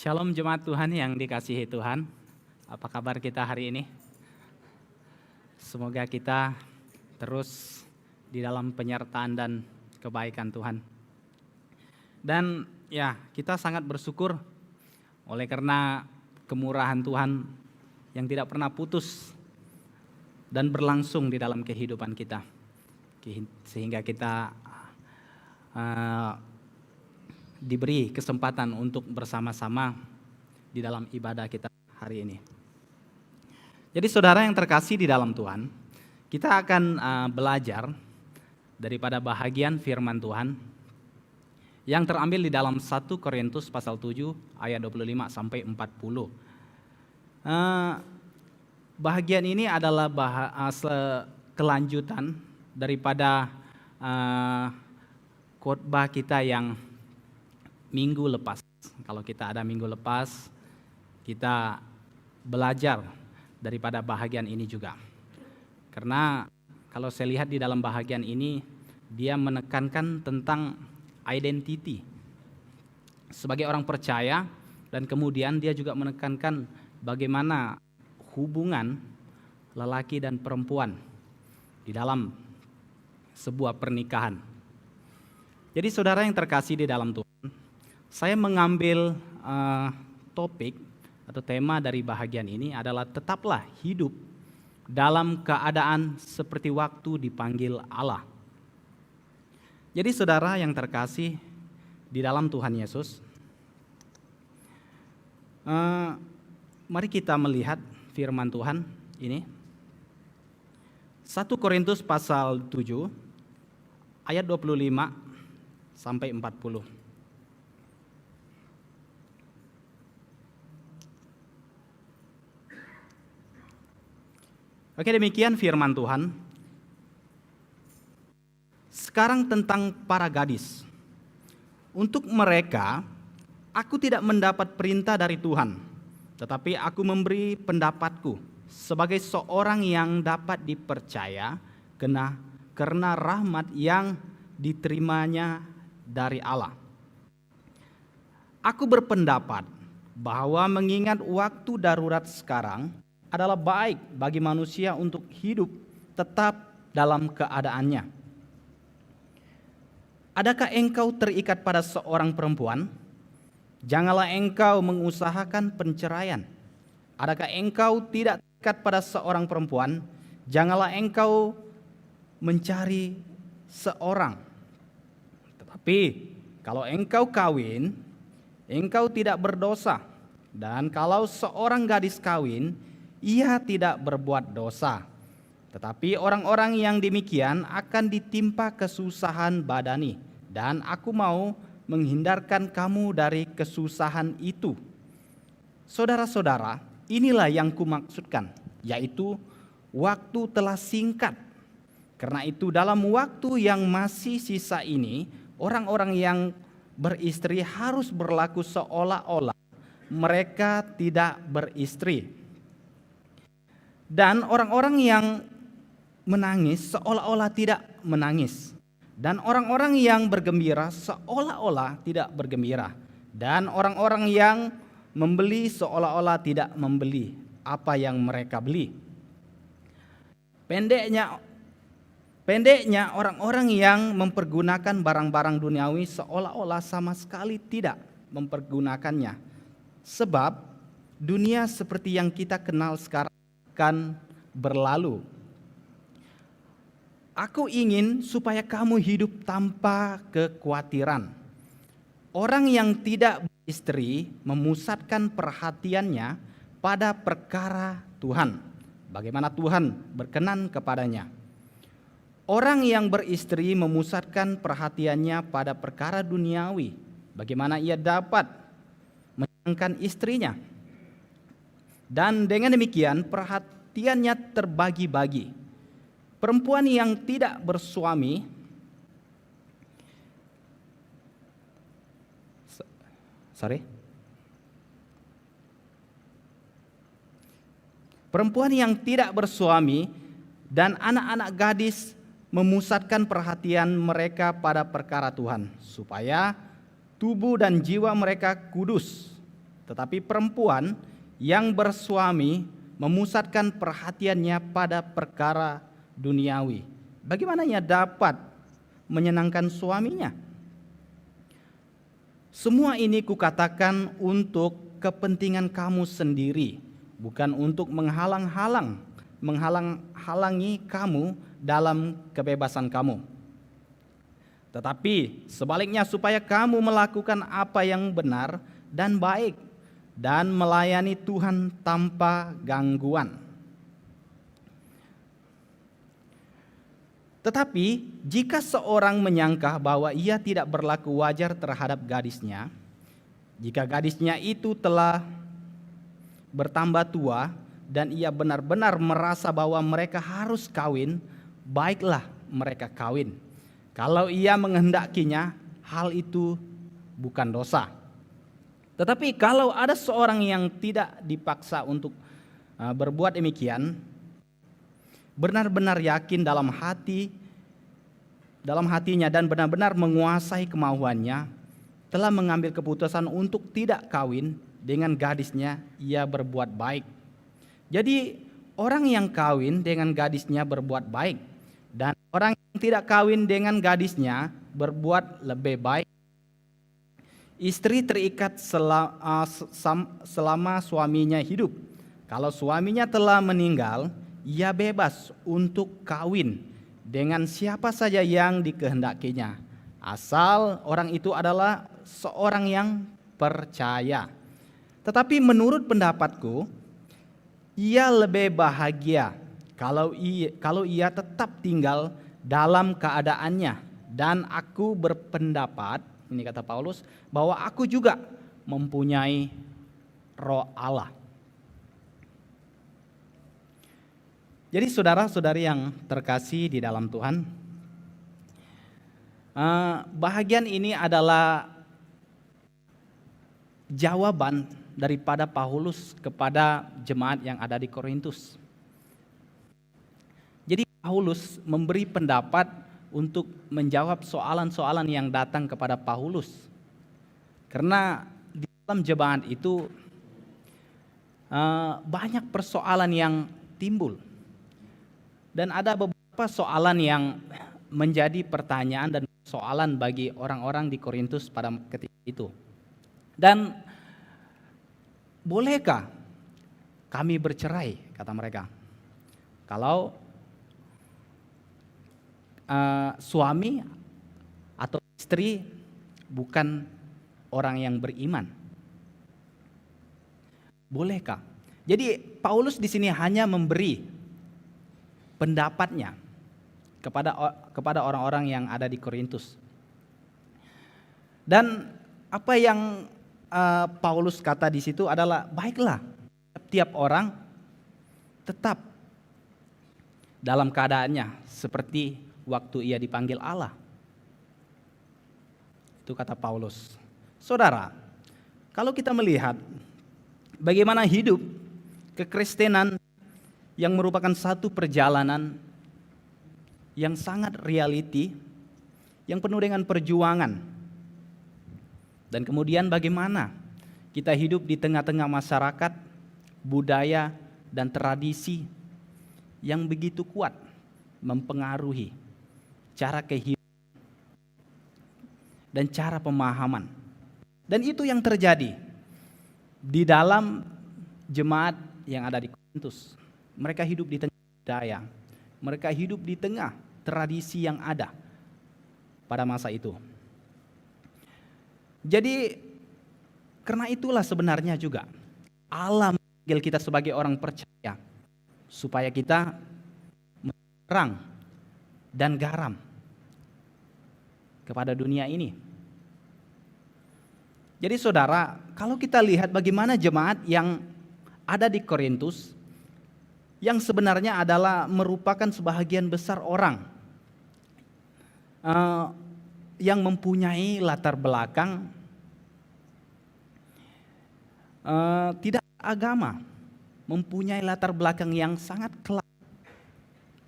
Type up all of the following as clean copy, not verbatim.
Shalom jemaat Tuhan yang dikasihi Tuhan. Apa kabar kita hari ini? Semoga kita terus di dalam penyertaan dan kebaikan Tuhan. Dan ya, kita sangat bersyukur oleh karena kemurahan Tuhan yang tidak pernah putus dan berlangsung di dalam kehidupan kita. Sehingga kita diberi kesempatan untuk bersama-sama di dalam ibadah kita hari ini. Jadi saudara yang terkasih di dalam Tuhan, kita akan belajar daripada bahagian firman Tuhan yang terambil di dalam 1 Korintus pasal 7 ayat 25 sampai 40. Bahagian ini adalah kelanjutan daripada khotbah kita yang minggu lepas. Kalau kita ada minggu lepas, kita belajar daripada bahagian ini juga. Karena kalau saya lihat di dalam bahagian ini, dia menekankan tentang identity sebagai orang percaya, dan kemudian dia juga menekankan bagaimana hubungan lelaki dan perempuan di dalam sebuah pernikahan. Jadi saudara yang terkasih di dalam Tuhan, saya mengambil topik atau tema dari bahagian ini adalah tetaplah hidup dalam keadaan seperti waktu dipanggil Allah. Jadi saudara yang terkasih di dalam Tuhan Yesus, mari kita melihat firman Tuhan ini. 1 Korintus pasal 7 ayat 25 sampai 40. Oke, demikian firman Tuhan. Sekarang tentang para gadis. Untuk mereka, aku tidak mendapat perintah dari Tuhan, tetapi aku memberi pendapatku sebagai seorang yang dapat dipercaya karena rahmat yang diterimanya dari Allah. Aku berpendapat bahwa mengingat waktu darurat sekarang adalah baik bagi manusia untuk hidup tetap dalam keadaannya. Adakah engkau terikat pada seorang perempuan? Janganlah engkau mengusahakan penceraian. Adakah engkau tidak terikat pada seorang perempuan? Janganlah engkau mencari seorang. Tetapi kalau engkau kawin, engkau tidak berdosa. Dan kalau seorang gadis kawin, ia tidak berbuat dosa. Tetapi orang-orang yang demikian akan ditimpa kesusahan badani, dan aku mau menghindarkan kamu dari kesusahan itu. Saudara-saudara, inilah yang kumaksudkan, yaitu waktu telah singkat. Karena itu dalam waktu yang masih sisa ini, orang-orang yang beristri harus berlaku seolah-olah mereka tidak beristri. Dan orang-orang yang menangis seolah-olah tidak menangis. Dan orang-orang yang bergembira seolah-olah tidak bergembira. Dan orang-orang yang membeli seolah-olah tidak membeli apa yang mereka beli. Pendeknya orang-orang yang mempergunakan barang-barang duniawi seolah-olah sama sekali tidak mempergunakannya. Sebab dunia seperti yang kita kenal sekarang akan berlalu. Aku ingin supaya kamu hidup tanpa kekhawatiran. Orang yang tidak beristri memusatkan perhatiannya pada perkara Tuhan, bagaimana Tuhan berkenan kepadanya. Orang yang beristri memusatkan perhatiannya pada perkara duniawi, bagaimana ia dapat menyenangkan istrinya. Dan dengan demikian perhatiannya terbagi-bagi. Perempuan yang tidak bersuami Perempuan yang tidak bersuami dan anak-anak gadis memusatkan perhatian mereka pada perkara Tuhan, supaya tubuh dan jiwa mereka kudus Tetapi perempuan yang bersuami memusatkan perhatiannya pada perkara duniawi. Bagaimana ia dapat menyenangkan suaminya? Semua ini kukatakan untuk kepentingan kamu sendiri, bukan untuk menghalang-halangi kamu dalam kebebasan kamu. Tetapi sebaliknya supaya kamu melakukan apa yang benar dan baik dan melayani Tuhan tanpa gangguan. Tetapi jika seorang menyangka bahwa ia tidak berlaku wajar terhadap gadisnya, jika gadisnya itu telah bertambah tua dan ia benar-benar merasa bahwa mereka harus kawin, baiklah mereka kawin. Kalau ia menghendakinya, hal itu bukan dosa. Tetapi kalau ada seorang yang tidak dipaksa untuk berbuat demikian, benar-benar yakin dalam hatinya dan benar-benar menguasai kemauannya, telah mengambil keputusan untuk tidak kawin dengan gadisnya, ia berbuat baik. Jadi orang yang kawin dengan gadisnya berbuat baik, dan orang yang tidak kawin dengan gadisnya berbuat lebih baik. Istri terikat selama suaminya hidup. Kalau suaminya telah meninggal, ia bebas untuk kawin dengan siapa saja yang dikehendakinya, asal orang itu adalah seorang yang percaya. Tetapi menurut pendapatku, ia lebih bahagia kalau ia tetap tinggal dalam keadaannya. Dan aku berpendapat, ini kata Paulus, bahwa aku juga mempunyai Roh Allah. Jadi saudara-saudari yang terkasih di dalam Tuhan, bahagian ini adalah jawaban daripada Paulus kepada jemaat yang ada di Korintus. Jadi Paulus memberi pendapat untuk menjawab soalan-soalan yang datang kepada Paulus. Karena di dalam jemaat itu banyak persoalan yang timbul. Dan ada beberapa soalan yang menjadi pertanyaan dan soalan bagi orang-orang di Korintus pada ketika itu. Dan bolehkah kami bercerai, kata mereka, kalau suami atau istri bukan orang yang beriman? Bolehkah? Jadi Paulus di sini hanya memberi pendapatnya kepada orang-orang yang ada di Korintus. Dan apa yang Paulus kata di situ adalah, baiklah, tiap orang tetap dalam keadaannya seperti waktu ia dipanggil Allah. Itu kata Paulus. Saudara, kalau kita melihat bagaimana hidup kekristenan yang merupakan satu perjalanan yang sangat reality, yang penuh dengan perjuangan. Dan kemudian bagaimana kita hidup di tengah-tengah masyarakat, budaya, dan tradisi yang begitu kuat mempengaruhi cara kehidupan dan cara pemahaman. Dan itu yang terjadi di dalam jemaat yang ada di Korintus. Mereka hidup di tengah budaya, mereka hidup di tengah tradisi yang ada pada masa itu. Jadi karena itulah sebenarnya juga Allah memanggil kita sebagai orang percaya supaya kita terang dan garam kepada dunia ini. Jadi saudara, kalau kita lihat bagaimana jemaat yang ada di Korintus, yang sebenarnya adalah merupakan sebahagian besar orang yang mempunyai latar belakang tidak agama, mempunyai latar belakang yang sangat kelam,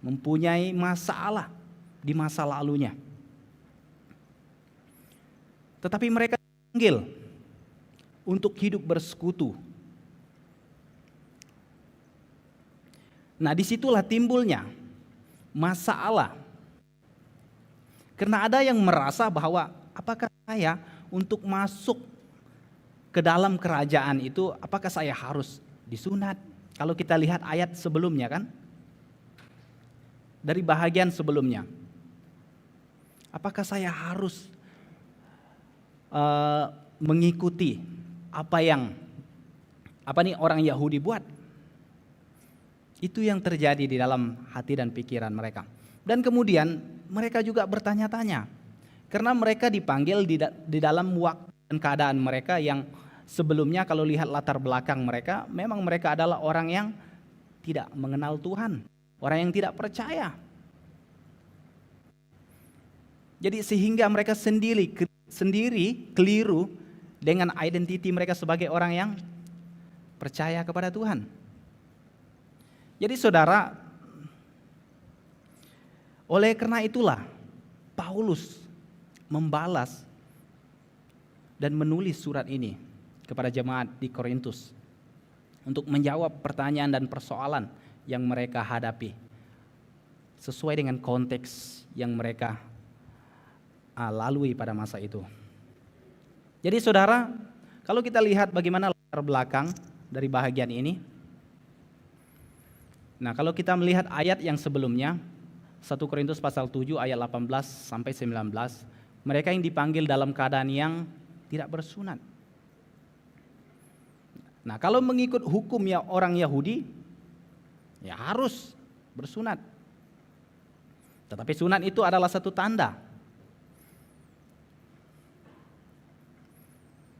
mempunyai masalah di masa lalunya. Tetapi mereka dipanggil untuk hidup bersekutu. Nah, disitulah timbulnya masalah. Karena ada yang merasa bahwa apakah saya untuk masuk ke dalam kerajaan itu, apakah saya harus disunat? Kalau kita lihat ayat sebelumnya kan, dari bahagian sebelumnya, apakah saya harus mengikuti apa orang Yahudi buat? Itu yang terjadi di dalam hati dan pikiran mereka. Dan kemudian mereka juga bertanya-tanya, karena mereka dipanggil di dalam waktu dan keadaan mereka yang sebelumnya, kalau lihat latar belakang mereka, memang mereka adalah orang yang tidak mengenal Tuhan, orang yang tidak percaya. Jadi sehingga mereka sendiri keliru dengan identiti mereka sebagai orang yang percaya kepada Tuhan. Jadi saudara, oleh karena itulah Paulus membalas dan menulis surat ini kepada jemaat di Korintus untuk menjawab pertanyaan dan persoalan yang mereka hadapi sesuai dengan konteks yang mereka lalui pada masa itu. Jadi saudara, kalau kita lihat bagaimana latar belakang dari bahagian ini, nah kalau kita melihat ayat yang sebelumnya, 1 Korintus pasal 7 ayat 18 sampai 19, mereka yang dipanggil dalam keadaan yang tidak bersunat. Nah, kalau mengikut hukum ya orang Yahudi, ya harus bersunat. Tetapi sunat itu adalah satu tanda.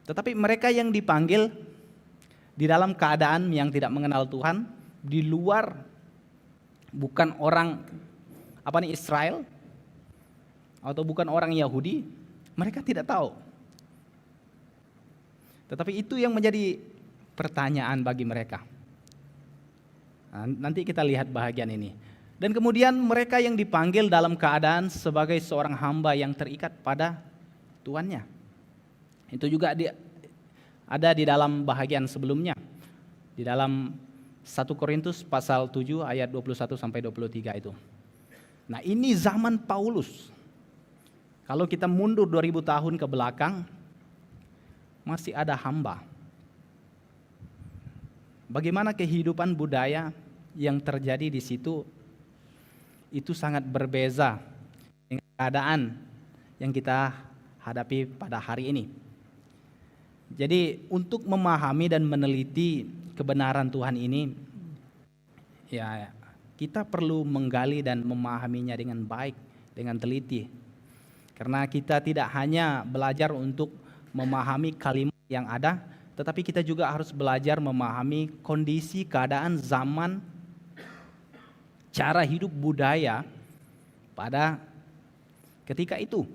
Tetapi mereka yang dipanggil di dalam keadaan yang tidak mengenal Tuhan, di luar, bukan orang Israel atau bukan orang Yahudi, mereka tidak tahu. Tetapi itu yang menjadi pertanyaan bagi mereka. Nah, nanti kita lihat bahagian ini. Dan kemudian mereka yang dipanggil dalam keadaan sebagai seorang hamba yang terikat pada tuannya. Itu juga ada di dalam bahagian sebelumnya. Di dalam 1 Korintus pasal 7 ayat 21 sampai 23 itu. Nah, ini zaman Paulus. Kalau kita mundur 2000 tahun ke belakang, masih ada hamba. Bagaimana kehidupan budaya yang terjadi di situ itu sangat berbeza dengan keadaan yang kita hadapi pada hari ini. Jadi untuk memahami dan meneliti kebenaran Tuhan ini, ya kita perlu menggali dan memahaminya dengan baik, dengan teliti. Karena kita tidak hanya belajar untuk memahami kalimat yang ada, tetapi kita juga harus belajar memahami kondisi, keadaan, zaman, cara hidup budaya pada ketika itu.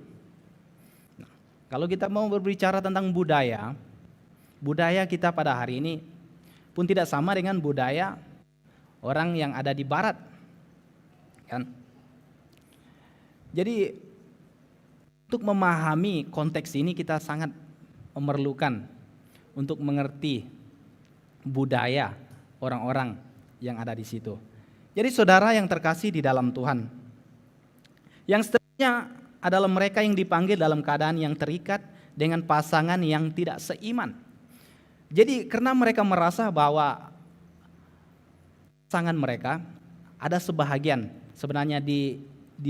Nah, kalau kita mau berbicara tentang budaya kita pada hari ini pun tidak sama dengan budaya orang yang ada di barat, kan? Jadi untuk memahami konteks ini kita sangat memerlukan untuk mengerti budaya orang-orang yang ada di situ. Jadi saudara yang terkasih di dalam Tuhan, yang seterusnya adalah mereka yang dipanggil dalam keadaan yang terikat dengan pasangan yang tidak seiman. Jadi karena mereka merasa bahwa pasangan mereka, ada sebahagian sebenarnya di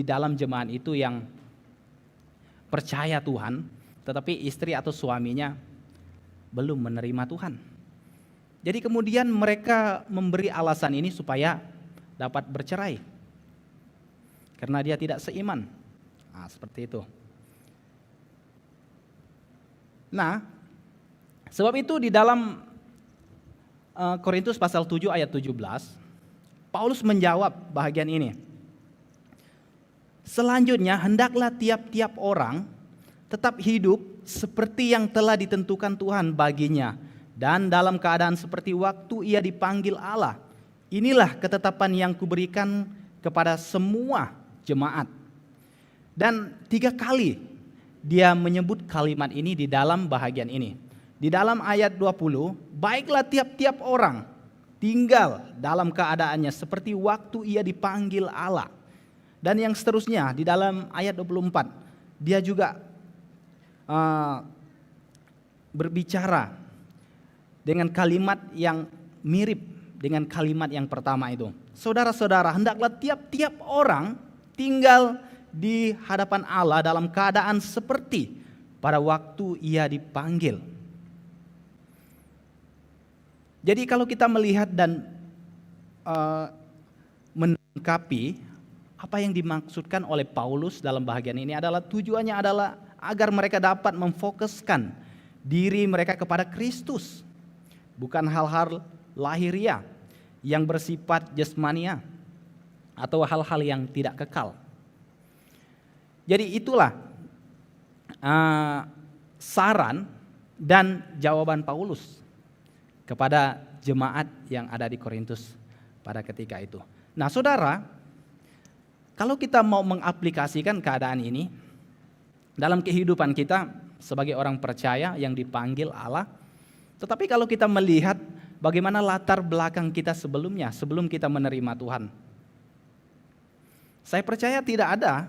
dalam jemaat itu yang percaya Tuhan, tetapi istri atau suaminya belum menerima Tuhan. Jadi kemudian mereka memberi alasan ini supaya dapat bercerai, karena dia tidak seiman. Nah, seperti itu. Nah, sebab itu di dalam Korintus pasal 7 ayat 17, Paulus menjawab bahagian ini. Selanjutnya, hendaklah tiap-tiap orang tetap hidup seperti yang telah ditentukan Tuhan baginya, dan dalam keadaan seperti waktu ia dipanggil Allah. Inilah ketetapan yang kuberikan kepada semua jemaat. Dan 3 kali dia menyebut kalimat ini di dalam bahagian ini. di dalam ayat 20, baiklah tiap-tiap orang tinggal dalam keadaannya seperti waktu ia dipanggil Allah. Dan yang seterusnya di dalam ayat 24, dia juga berbicara dengan kalimat yang mirip dengan kalimat yang pertama itu. Saudara-saudara, hendaklah tiap-tiap orang tinggal di hadapan Allah dalam keadaan seperti pada waktu ia dipanggil. Jadi kalau kita melihat dan menangkapi apa yang dimaksudkan oleh Paulus dalam bahagian ini adalah tujuannya adalah agar mereka dapat memfokuskan diri mereka kepada Kristus, bukan hal-hal lahiriah yang bersifat jasmania atau hal-hal yang tidak kekal. Jadi itulah saran dan jawaban Paulus kepada jemaat yang ada di Korintus pada ketika itu. Nah, saudara, kalau kita mau mengaplikasikan keadaan ini dalam kehidupan kita sebagai orang percaya yang dipanggil Allah, tetapi kalau kita melihat bagaimana latar belakang kita sebelumnya, sebelum kita menerima Tuhan, saya percaya tidak ada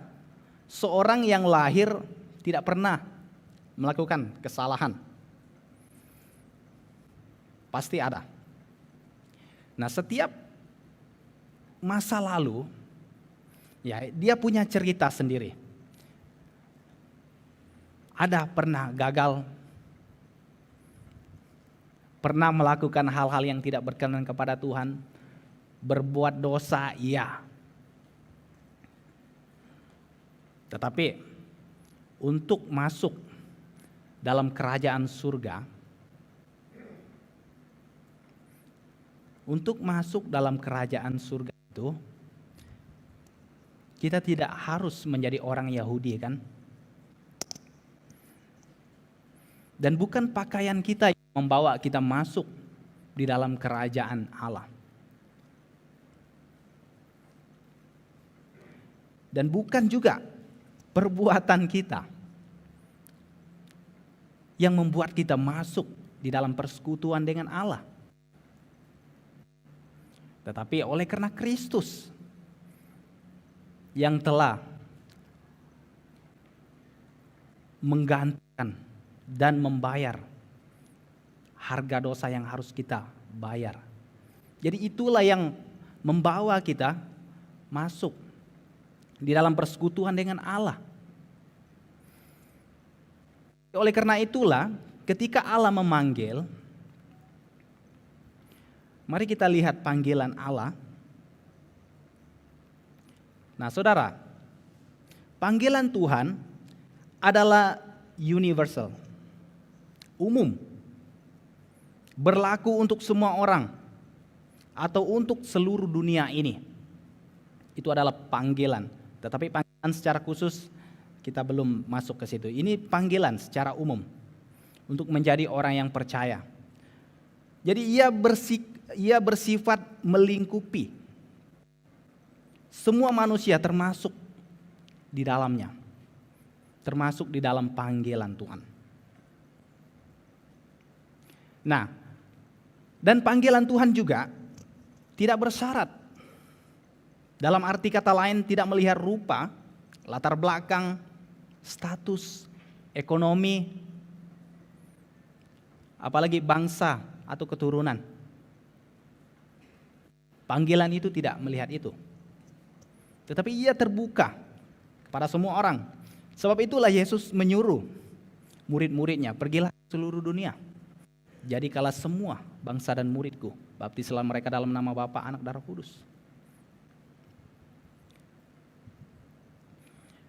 seorang yang lahir tidak pernah melakukan kesalahan. Pasti ada. Nah, setiap masa lalu, ya, dia punya cerita sendiri. Ada pernah gagal, pernah melakukan hal-hal yang tidak berkenan kepada Tuhan, berbuat dosa, iya. Tetapi untuk masuk dalam kerajaan surga, itu kita tidak harus menjadi orang Yahudi, kan? Dan bukan pakaian kita yang membawa kita masuk di dalam kerajaan Allah. Dan bukan juga perbuatan kita yang membuat kita masuk di dalam persekutuan dengan Allah. Tetapi oleh karena Kristus yang telah menggantikan dan membayar harga dosa yang harus kita bayar. Jadi itulah yang membawa kita masuk di dalam persekutuan dengan Allah. Oleh karena itulah ketika Allah memanggil, mari kita lihat panggilan Allah. Nah, saudara, panggilan Tuhan adalah universal, umum, berlaku untuk semua orang atau untuk seluruh dunia ini. Itu adalah panggilan. Tetapi panggilan secara khusus kita belum masuk ke situ. Ini panggilan secara umum untuk menjadi orang yang percaya. Jadi ia bersifat melingkupi semua manusia, termasuk di dalamnya, termasuk di dalam panggilan Tuhan. Nah, dan panggilan Tuhan juga tidak bersyarat. Dalam arti kata lain, tidak melihat rupa, latar belakang, status, ekonomi, apalagi bangsa atau keturunan. Panggilan itu tidak melihat itu. Tetapi ia terbuka kepada semua orang. Sebab itulah Yesus menyuruh murid-muridnya, pergilah ke seluruh dunia. Jadikanlah semua bangsa dan muridku, baptislah mereka dalam nama Bapa, Anak, dan Roh Kudus.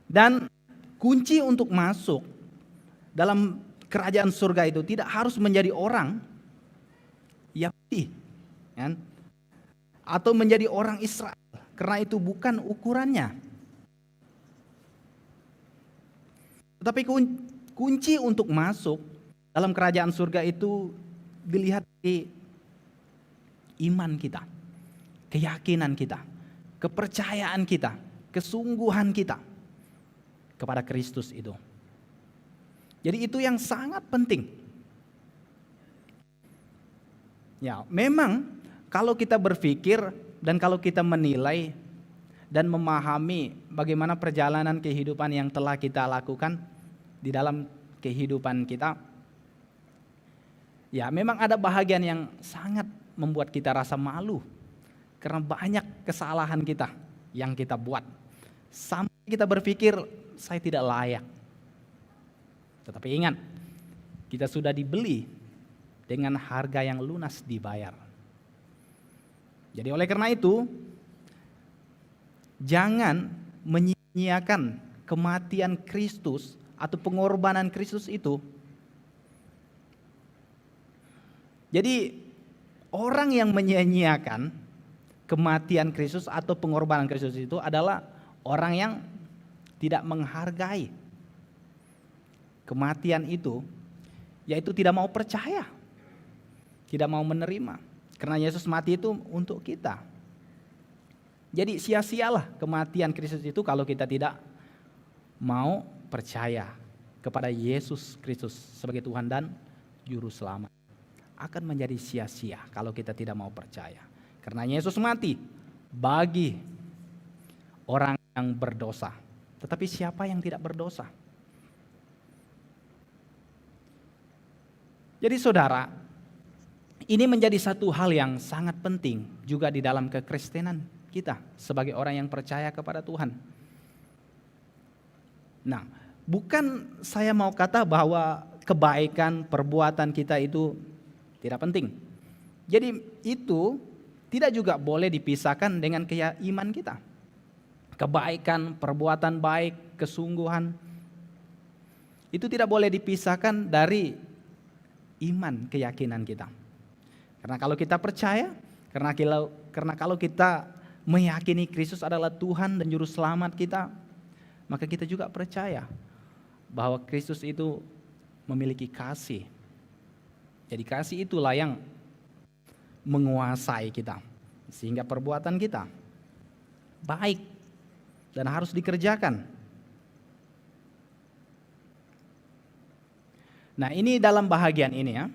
Dan kunci untuk masuk dalam kerajaan surga itu tidak harus menjadi orang Yahudi, kan? Atau menjadi orang Israel, karena itu bukan ukurannya. Tetapi kunci untuk masuk dalam kerajaan surga itu dilihat di iman kita, keyakinan kita, kepercayaan kita, kesungguhan kita kepada Kristus itu. Jadi itu yang sangat penting. Ya, memang kalau kita berpikir dan kalau kita menilai dan memahami bagaimana perjalanan kehidupan yang telah kita lakukan di dalam kehidupan kita, ya memang ada bahagian yang sangat membuat kita rasa malu karena banyak kesalahan kita yang kita buat. Sampai kita berpikir saya tidak layak. Tetapi ingat, kita sudah dibeli dengan harga yang lunas dibayar. Jadi oleh karena itu, jangan menyia-nyiakan kematian Kristus atau pengorbanan Kristus itu. Jadi orang yang menyia-nyiakan kematian Kristus atau pengorbanan Kristus itu adalah orang yang tidak menghargai kematian itu, yaitu tidak mau percaya, tidak mau menerima. Karena Yesus mati itu untuk kita. Jadi sia-sialah kematian Kristus itu kalau kita tidak mau percaya kepada Yesus Kristus sebagai Tuhan dan Juru Selamat. Akan menjadi sia-sia kalau kita tidak mau percaya. Karena Yesus mati bagi orang yang berdosa. Tetapi siapa yang tidak berdosa? Jadi saudara, ini menjadi satu hal yang sangat penting juga di dalam kekristenan kita sebagai orang yang percaya kepada Tuhan. Nah, bukan saya mau kata bahwa kebaikan perbuatan kita itu tidak penting. Jadi itu tidak juga boleh dipisahkan dengan iman kita. Kebaikan, perbuatan baik, kesungguhan itu tidak boleh dipisahkan dari iman, keyakinan kita. Karena kalau kita percaya, karena kalau kita meyakini Kristus adalah Tuhan dan Juru Selamat kita, maka kita juga percaya bahwa Kristus itu memiliki kasih. Jadi kasih itulah yang menguasai kita, sehingga perbuatan kita baik dan harus dikerjakan. Nah, ini dalam bahagian ini ya.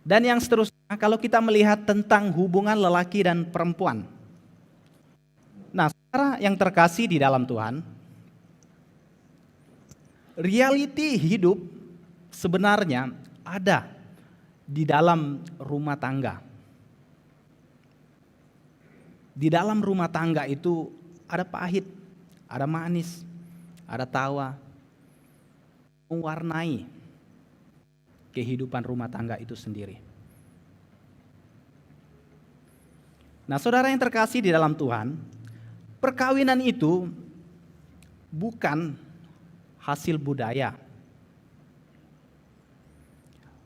Dan yang seterusnya, kalau kita melihat tentang hubungan lelaki dan perempuan. Nah, saudara yang terkasih di dalam Tuhan, realiti hidup sebenarnya ada di dalam rumah tangga. Di dalam rumah tangga itu ada pahit, ada manis, ada tawa, mewarnai kehidupan rumah tangga itu sendiri. Nah, saudara yang terkasih di dalam Tuhan, perkawinan itu bukan hasil budaya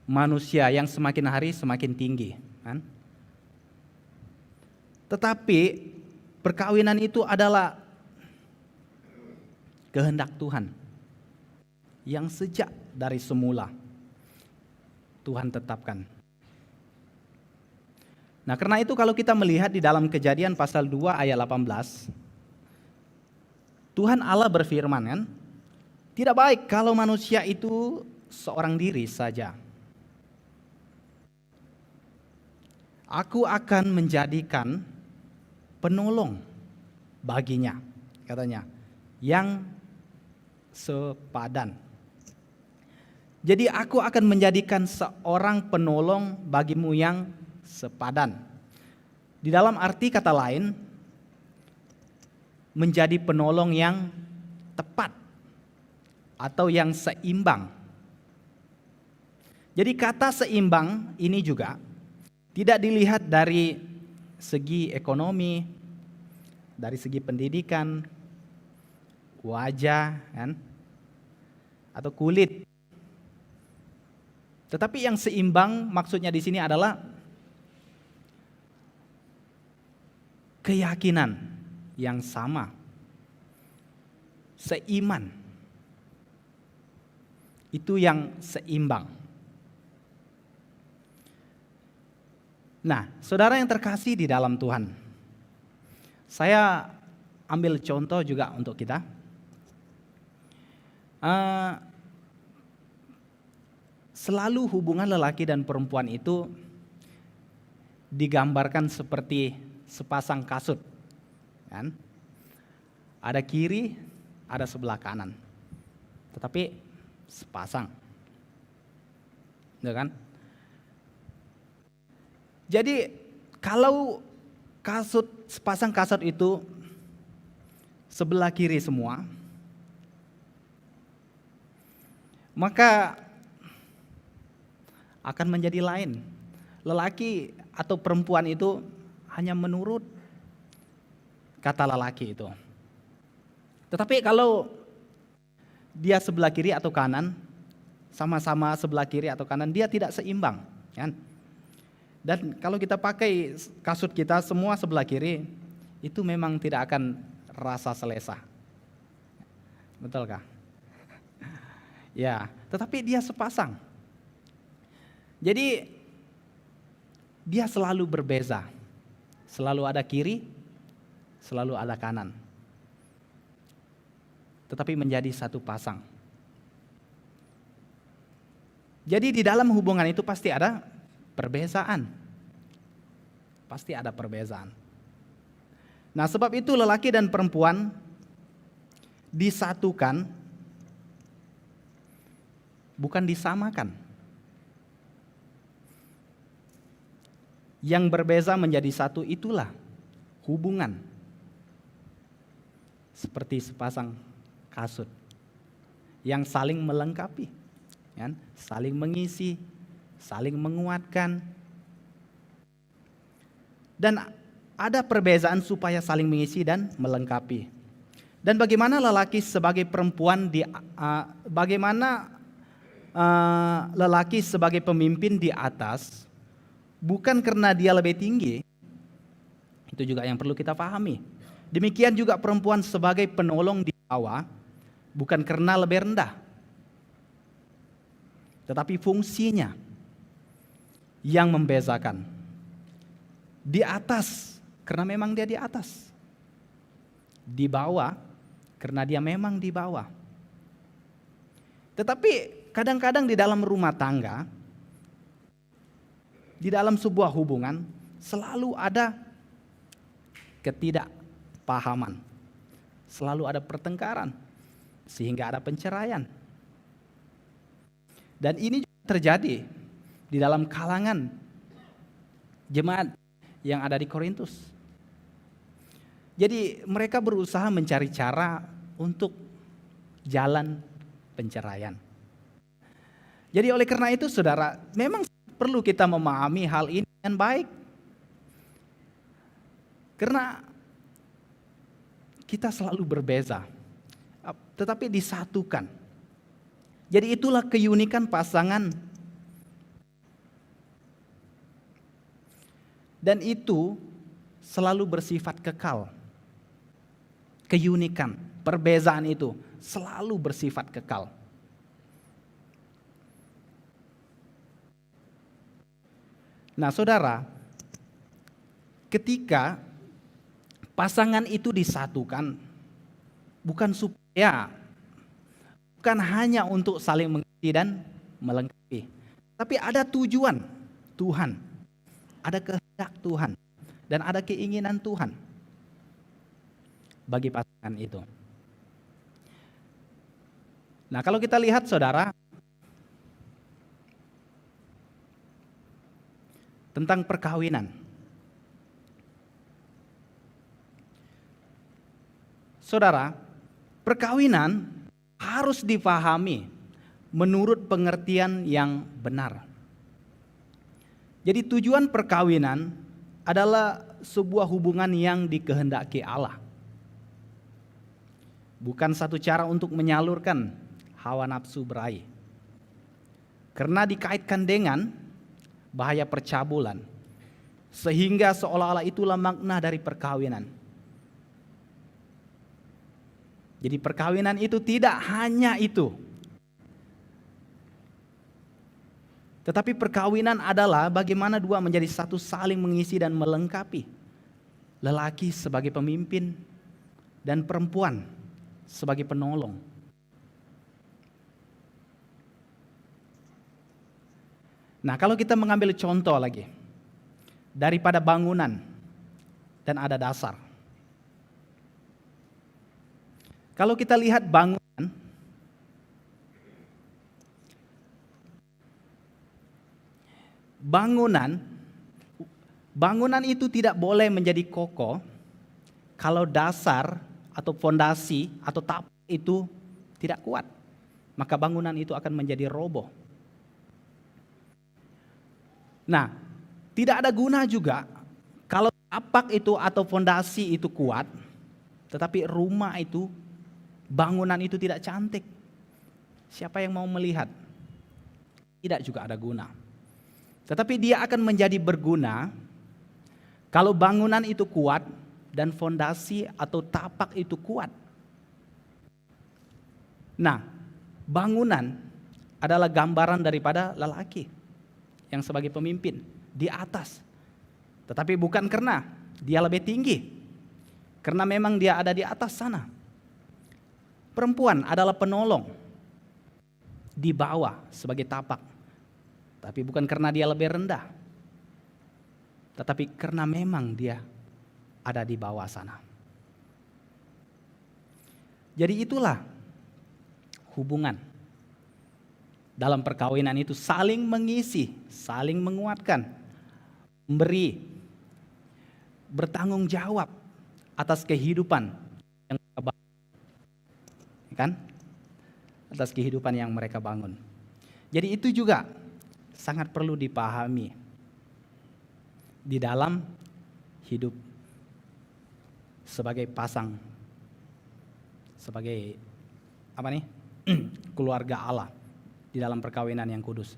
manusia yang semakin hari semakin tinggi, kan? Tetapi perkawinan itu adalah kehendak Tuhan yang sejak dari semula Tuhan tetapkan. Nah, karena itu kalau kita melihat di dalam Kejadian pasal 2 ayat 18, Tuhan Allah berfirman kan, tidak baik kalau manusia itu seorang diri saja. Aku akan menjadikan penolong baginya, katanya, yang sepadan. Jadi aku akan menjadikan seorang penolong bagimu yang sepadan. Di dalam arti kata lain, menjadi penolong yang tepat atau yang seimbang. Jadi kata seimbang ini juga tidak dilihat dari segi ekonomi, dari segi pendidikan, wajah, kan, atau kulit. Tetapi yang seimbang maksudnya di sini adalah keyakinan yang sama, seiman. Itu yang seimbang. Nah, saudara yang terkasih di dalam Tuhan, saya ambil contoh juga untuk kita. Selalu hubungan lelaki dan perempuan itu digambarkan seperti sepasang kasut, kan? Ada kiri, ada sebelah kanan, tetapi sepasang, ya kan? Jadi kalau sepasang kasut itu sebelah kiri semua, maka akan menjadi lain. Lelaki atau perempuan itu hanya menurut kata lelaki itu. Tetapi kalau dia sebelah kiri atau kanan, sama-sama sebelah kiri atau kanan, dia tidak seimbang, kan? Dan kalau kita pakai kasut kita semua sebelah kiri, itu memang tidak akan rasa selesa. Betulkah? Ya, tetapi dia sepasang. Jadi dia selalu berbeza. Selalu ada kiri, selalu ada kanan. Tetapi menjadi satu pasang. Jadi di dalam hubungan itu pasti ada perbezaan. Pasti ada perbezaan. Nah, sebab itu lelaki dan perempuan disatukan, bukan disamakan. Yang berbeza menjadi satu, itulah hubungan. Seperti sepasang kasut yang saling melengkapi, kan? Saling mengisi, saling menguatkan. Dan ada perbezaan supaya saling mengisi dan melengkapi. Dan bagaimana lelaki sebagai perempuan bagaimana lelaki sebagai pemimpin di atas, bukan karena dia lebih tinggi. Itu juga yang perlu kita pahami. Demikian juga perempuan sebagai penolong di bawah, bukan karena lebih rendah, tetapi fungsinya yang membezakan. Di atas karena memang dia di atas, di bawah karena dia memang di bawah. Tetapi kadang-kadang di dalam rumah tangga, di dalam sebuah hubungan, selalu ada ketidakpahaman, selalu ada pertengkaran, sehingga ada perceraian. Dan ini juga terjadi di dalam kalangan jemaat yang ada di Korintus. Jadi mereka berusaha mencari cara untuk jalan perceraian. Jadi oleh karena itu saudara, memang perlu kita memahami hal ini dengan baik. Karena kita selalu berbeza, tetapi disatukan. Jadi itulah keunikan pasangan. Dan itu selalu bersifat kekal. Keunikan, perbezaan itu selalu bersifat kekal. Nah, saudara, ketika pasangan itu disatukan, bukan hanya untuk saling mengisi dan melengkapi, tapi ada tujuan Tuhan, ada kehendak Tuhan, dan ada keinginan Tuhan bagi pasangan itu. Nah, kalau kita lihat saudara, tentang perkawinan. Saudara, perkawinan harus dipahami menurut pengertian yang benar. Jadi tujuan perkawinan adalah sebuah hubungan yang dikehendaki Allah. Bukan satu cara untuk menyalurkan hawa nafsu beraih. Karena dikaitkan dengan bahaya percabulan, sehingga seolah-olah itulah makna dari perkawinan. Jadi perkawinan itu tidak hanya itu, tetapi perkawinan adalah bagaimana dua menjadi satu, saling mengisi dan melengkapi. Lelaki sebagai pemimpin dan perempuan sebagai penolong. Nah, kalau kita mengambil contoh lagi daripada bangunan dan ada dasar. Kalau kita lihat bangunan itu tidak boleh menjadi kokoh kalau dasar atau fondasi atau tapak itu tidak kuat. Maka bangunan itu akan menjadi roboh. Nah, tidak ada guna juga kalau tapak itu atau fondasi itu kuat, tetapi rumah itu, bangunan itu tidak cantik. Siapa yang mau melihat? Tidak juga ada guna. Tetapi dia akan menjadi berguna kalau bangunan itu kuat dan fondasi atau tapak itu kuat. Nah, bangunan adalah gambaran daripada lelaki yang sebagai pemimpin di atas. Tetapi bukan karena dia lebih tinggi, karena memang dia ada di atas sana. Perempuan adalah penolong di bawah sebagai tapak. Tapi bukan karena dia lebih rendah, tetapi karena memang dia ada di bawah sana. Jadi itulah hubungan dalam perkawinan itu, saling mengisi, saling menguatkan, memberi, bertanggung jawab atas kehidupan yang mereka bangun, kan? Atas kehidupan yang mereka bangun. Jadi itu juga sangat perlu dipahami di dalam hidup sebagai pasang, sebagai keluarga Allah di dalam perkawinan yang kudus.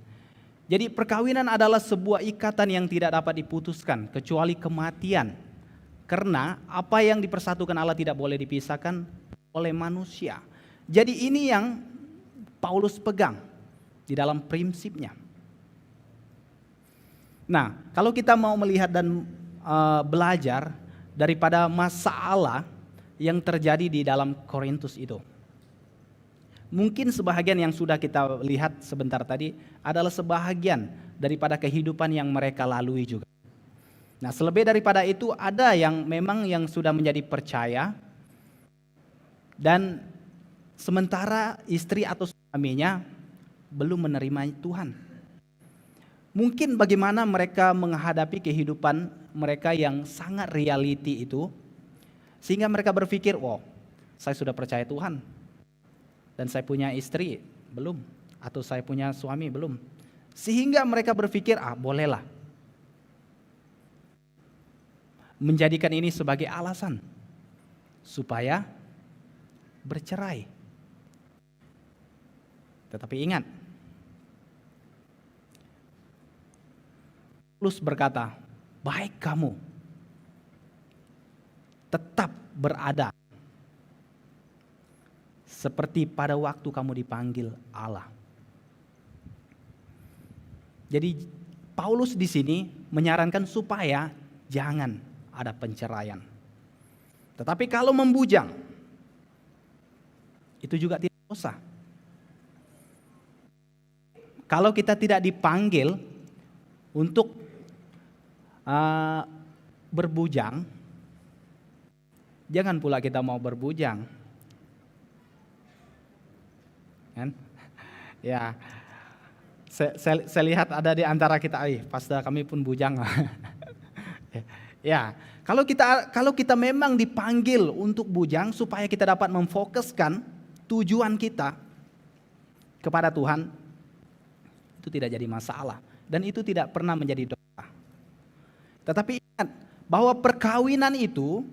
Jadi perkawinan adalah sebuah ikatan yang tidak dapat diputuskan kecuali kematian. Karena apa yang dipersatukan Allah tidak boleh dipisahkan oleh manusia. Jadi ini yang Paulus pegang di dalam prinsipnya. Nah, kalau kita mau melihat dan belajar daripada masalah yang terjadi di dalam Korintus itu. Mungkin sebahagian yang sudah kita lihat sebentar tadi adalah sebahagian daripada kehidupan yang mereka lalui juga. Nah, selebih daripada itu ada yang memang yang sudah menjadi percaya dan sementara istri atau suaminya belum menerima Tuhan. Mungkin bagaimana mereka menghadapi kehidupan mereka yang sangat reality itu, sehingga mereka berpikir, wow, saya sudah percaya Tuhan, dan saya punya istri belum, atau saya punya suami belum. Sehingga mereka berpikir, bolehlah menjadikan ini sebagai alasan supaya bercerai. Tetapi ingat, Paulus berkata, baik kamu tetap berada seperti pada waktu kamu dipanggil Allah. Jadi Paulus di sini menyarankan supaya jangan ada penceraian. Tetapi kalau membujang, itu juga tidak dosa. Kalau kita tidak dipanggil untuk berbujang, jangan pula kita mau berbujang. Kan? Ya, saya lihat ada di antara kita, pastor kami pun bujang. Ya, kalau kita memang dipanggil untuk bujang supaya kita dapat memfokuskan tujuan kita kepada Tuhan, itu tidak jadi masalah dan itu tidak pernah menjadi dosa. Tetapi ingat bahwa perkawinan itu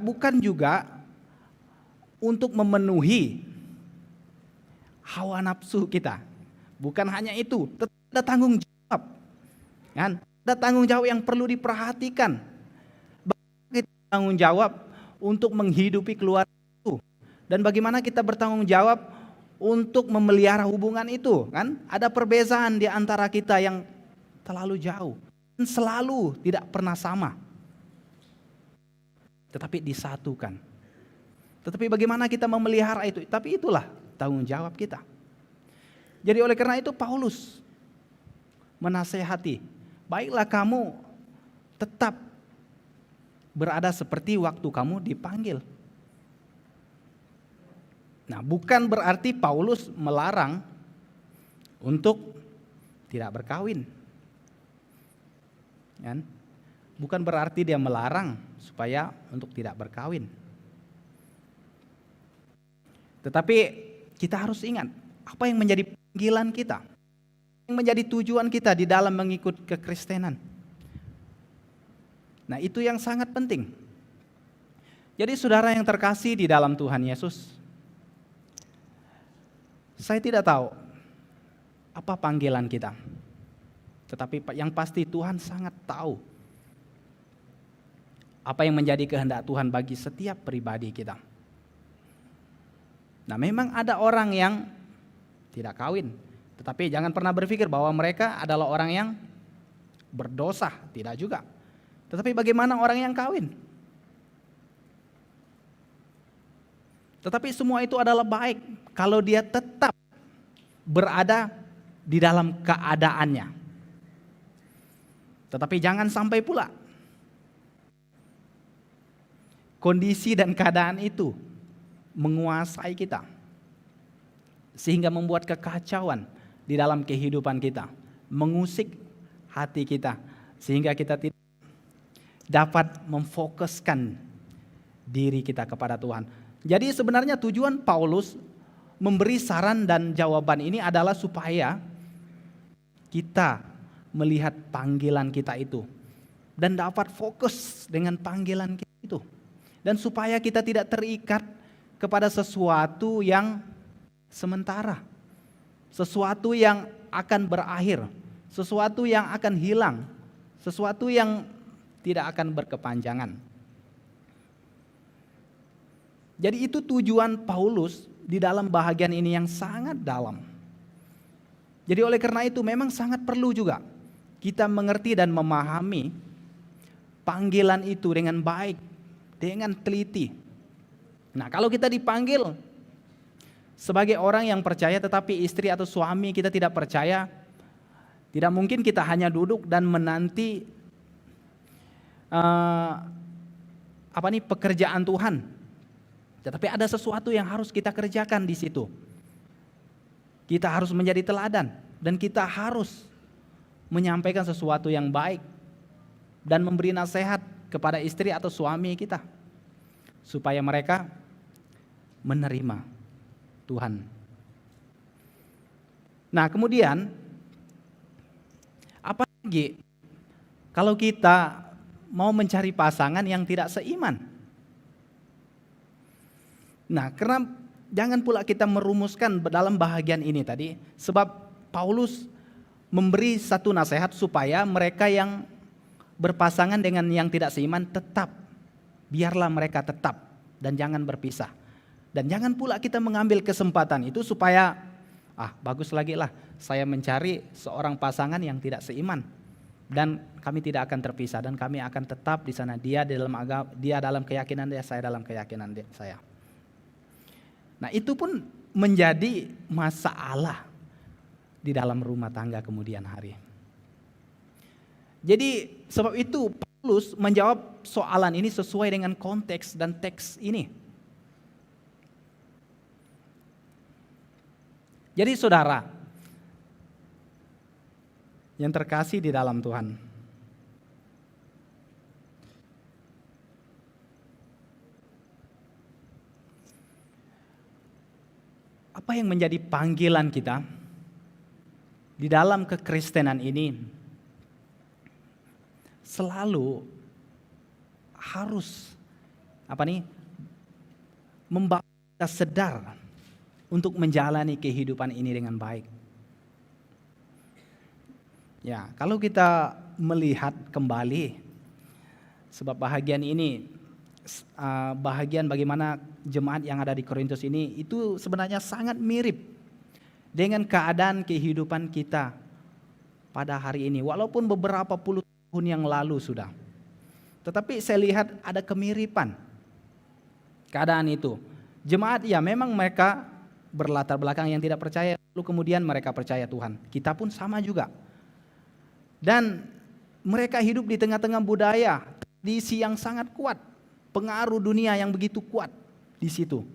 bukan juga untuk memenuhi hawa nafsu kita. Bukan hanya itu, tetapi ada tanggung jawab. Kan? Ada tanggung jawab yang perlu diperhatikan. Kita tanggung jawab untuk menghidupi keluarga itu. Dan bagaimana kita bertanggung jawab untuk memelihara hubungan itu. Kan? Ada perbedaan di antara kita yang terlalu jauh. Dan selalu tidak pernah sama. Tetapi disatukan. Tetapi bagaimana kita memelihara itu? Tapi itulah tanggung jawab kita. Jadi oleh karena itu Paulus menasehati, baiklah kamu tetap berada seperti waktu kamu dipanggil. Nah, bukan berarti Paulus melarang untuk tidak berkawin. Kan? Bukan berarti dia melarang supaya untuk tidak berkawin. Tetapi kita harus ingat apa yang menjadi panggilan kita, yang menjadi tujuan kita di dalam mengikut kekristenan. Nah, itu yang sangat penting. Jadi saudara yang terkasih di dalam Tuhan Yesus, saya tidak tahu apa panggilan kita. Tetapi yang pasti Tuhan sangat tahu apa yang menjadi kehendak Tuhan bagi setiap pribadi kita. Nah, memang ada orang yang tidak kawin, tetapi jangan pernah berpikir bahwa mereka adalah orang yang berdosa, tidak juga. Tetapi bagaimana orang yang kawin? Tetapi semua itu adalah baik kalau dia tetap berada di dalam keadaannya. Tetapi jangan sampai pula kondisi dan keadaan itu menguasai kita sehingga membuat kekacauan di dalam kehidupan kita, mengusik hati kita sehingga kita tidak dapat memfokuskan diri kita kepada Tuhan. Jadi sebenarnya tujuan Paulus memberi saran dan jawaban ini adalah supaya kita melihat panggilan kita itu dan dapat fokus dengan panggilan kita itu. Dan supaya kita tidak terikat kepada sesuatu yang sementara, sesuatu yang akan berakhir, sesuatu yang akan hilang, sesuatu yang tidak akan berkepanjangan. Jadi itu tujuan Paulus di dalam bahagian ini yang sangat dalam. Jadi oleh karena itu memang sangat perlu juga kita mengerti dan memahami panggilan itu dengan baik, dengan teliti. Nah, kalau kita dipanggil sebagai orang yang percaya tetapi istri atau suami kita tidak percaya, tidak mungkin kita hanya duduk dan menanti pekerjaan Tuhan. Tetapi ada sesuatu yang harus kita kerjakan di situ. Kita harus menjadi teladan dan kita harus menyampaikan sesuatu yang baik dan memberi nasihat kepada istri atau suami kita supaya mereka menerima Tuhan. Nah, kemudian apa lagi kalau kita mau mencari pasangan yang tidak seiman? Nah, karena jangan pula kita merumuskan dalam bahagian ini tadi, sebab Paulus memberi satu nasihat supaya mereka yang berpasangan dengan yang tidak seiman tetap, biarlah mereka tetap dan jangan berpisah. Dan jangan pula kita mengambil kesempatan itu supaya, bagus lagi lah saya mencari seorang pasangan yang tidak seiman dan kami tidak akan terpisah dan kami akan tetap di sana, dia dalam keyakinan dia, saya dalam keyakinan saya. Nah, itu pun menjadi masalah di dalam rumah tangga kemudian hari. Jadi sebab itu Paulus menjawab soalan ini sesuai dengan konteks dan teks ini. Jadi saudara yang terkasih di dalam Tuhan, apa yang menjadi panggilan kita di dalam kekristenan ini selalu harus membawa kita sadar untuk menjalani kehidupan ini dengan baik. Ya, kalau kita melihat kembali sebab bahagian ini, bahagian bagaimana jemaat yang ada di Korintus ini itu sebenarnya sangat mirip dengan keadaan kehidupan kita pada hari ini, walaupun beberapa puluh tahun yang lalu sudah. Tetapi saya lihat ada kemiripan keadaan itu. Jemaat ya memang mereka berlatar belakang yang tidak percaya, lalu kemudian mereka percaya Tuhan. Kita pun sama juga. Dan mereka hidup di tengah-tengah budaya, tradisi yang sangat kuat, pengaruh dunia yang begitu kuat di situ.